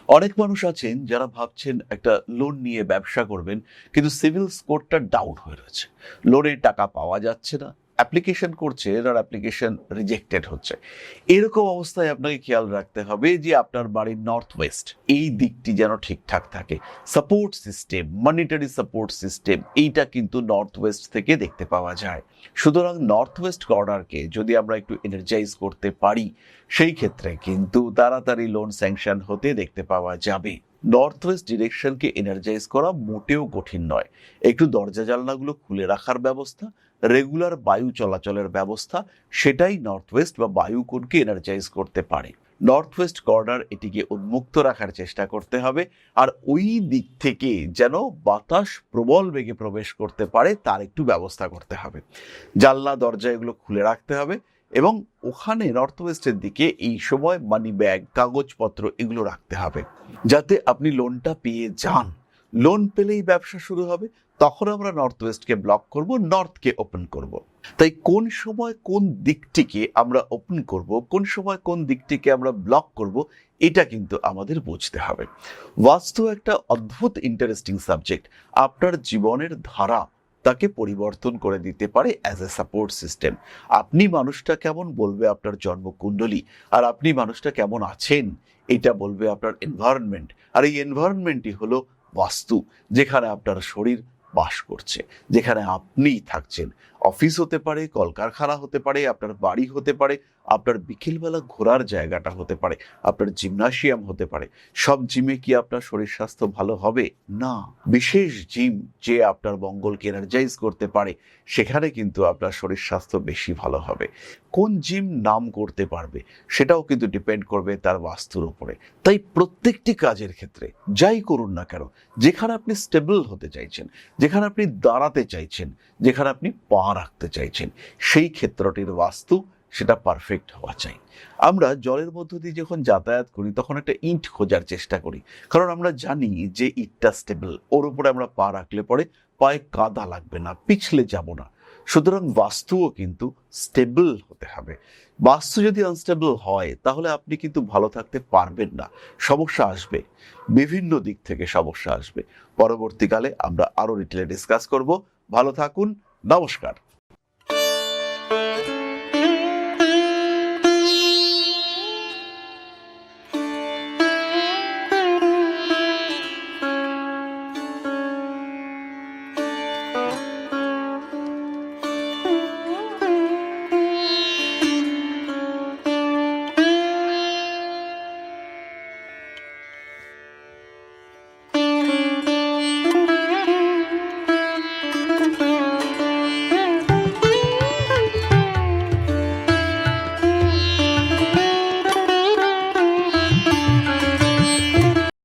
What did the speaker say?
অনেক মানুষ আছেন যারা ভাবছেন একটা লোন নিয়ে ব্যবসা করবেন, কিন্তু সিভিল স্কোরটা ডাউন হয়ে রয়েছে। লোনের টাকা পাওয়া যাচ্ছে না, অ্যাপ্লিকেশন করছে আর অ্যাপ্লিকেশন রিজেক্টেড হচ্ছে। এরকম অবস্থায় আপনাকে খেয়াল রাখতে হবে যে আপনার বাড়ির নর্থ ওয়েস্ট এই দিকটি যেন ঠিকঠাক থাকে। Support system, monetary support system, এইটা কিন্তু নর্থ ওয়েস্ট থেকে দেখতে পাওয়া যায়। সুতরাং নর্থ ওয়েস্ট কর্নারকে যদি আমরা একটু এনার্জাইজ করতে পারি, সেই ক্ষেত্রে কিন্তু তাড়াতাড়ি লোন স্যাংশন হতে দেখতে পাওয়া যাবে। নর্থ ওয়েস্ট ডিরেকশনকে এনার্জাইজ করা মোটেও কঠিন নয়। একটু দরজা জানলাগুলো খুলে রাখার ব্যবস্থা, রেগুলার বায়ু চলাচলের ব্যবস্থা, সেটাই নর্থ ওয়েস্ট বা বায়ুকোণকে এনার্জাইজ করতে পারে। নর্থ ওয়েস্ট কর্নার এটিকে উন্মুক্ত রাখার চেষ্টা করতে হবে, আর ওই দিক থেকে যেন বাতাস প্রবল বেগে প্রবেশ করতে পারে তার একটু ব্যবস্থা করতে হবে। জানলা দরজা এগুলো খুলে রাখতে হবে, এবং ওখানে নর্থ ওয়েস্টের দিকে এই সময় মানি ব্যাগ, কাগজপত্র এগুলো রাখতে হবে, যাতে আপনি লোনটা পেয়ে যান। লোন পেলেই ব্যবসা শুরু হবে, তখন আমরা নর্থ ওয়েস্টকে ব্লক করব, নর্থকে ওপেন করব। তাই কোন সময় কোন দিকটিকে আমরা ওপেন করব, কোন সময় কোন দিকটিকে আমরা ব্লক করব, এটা কিন্তু আমাদের বুঝতে হবে। বাস্তু একটা অদ্ভুত ইন্টারেস্টিং সাবজেক্ট। আপনার জীবনের ধারা তাকে পরিবর্তন করে দিতে পারে অ্যাজ এ সাপোর্ট সিস্টেম। আপনি মানুষটা কেমন বলবে আপনার জন্মকুণ্ডলী, আর আপনি মানুষটা কেমন আছেন এটা বলবে আপনার এনভায়রনমেন্ট। আর এই এনভায়রনমেন্টই হলো বাস্তু, যেখানে আপনার শরীর বাস করছে, যেখানে আপনি থাকছেন। অফিস হতে পারে, কলকারখানা হতে পারে, আপনার বাড়ি হতে পারে, আপনার বিকেলবেলা ঘোরার জায়গাটা হতে পারে, আপনার জিমনাসিয়াম হতে পারে। সব জিমে কি আপনার শরীর স্বাস্থ্য ভালো হবে? না। বিশেষ জিম যে আপনার মঙ্গলকে এনার্জাইজ করতে পারে, সেখানে কিন্তু আপনার শরীর স্বাস্থ্য বেশি ভালো হবে। কোন জিম নাম করতে পারবে সেটাও কিন্তু ডিপেন্ড করবে তার বাস্তুর উপরে। তাই প্রত্যেকটি কাজের ক্ষেত্রে যাই করুন না কেন, যেখানে আপনি স্টেবল হতে চাইছেন, যেখানে আপনি দাঁড়াতে চাইছেন, যেখানে আপনি পা রাখতে চাইছেন, সেই ক্ষেত্রটির বাস্তু সেটা পারফেক্ট হওয়া চাই। আমরা জলের মধ্য দিয়ে যখন যাতায়াত করি তখন একটা ইট খোঁজার চেষ্টা করি, কারণ আমরা জানি যে ইটটা স্টেবল, ওর উপরে আমরা পা রাখলে পরে পায়ে কাদা লাগবে না, পিছলে যাব না। সুতরাং বাস্তুও কিন্তু স্টেবল হতে হবে। বাস্তু যদি আনস্টেবল হয় তাহলে আপনি কিন্তু ভালো থাকতে পারবেন না, সমস্যা আসবে, বিভিন্ন দিক থেকে সমস্যা আসবে। পরবর্তীকালে আমরা আরো ডিটেলে ডিসকাস করব। ভালো থাকুন, নমস্কার।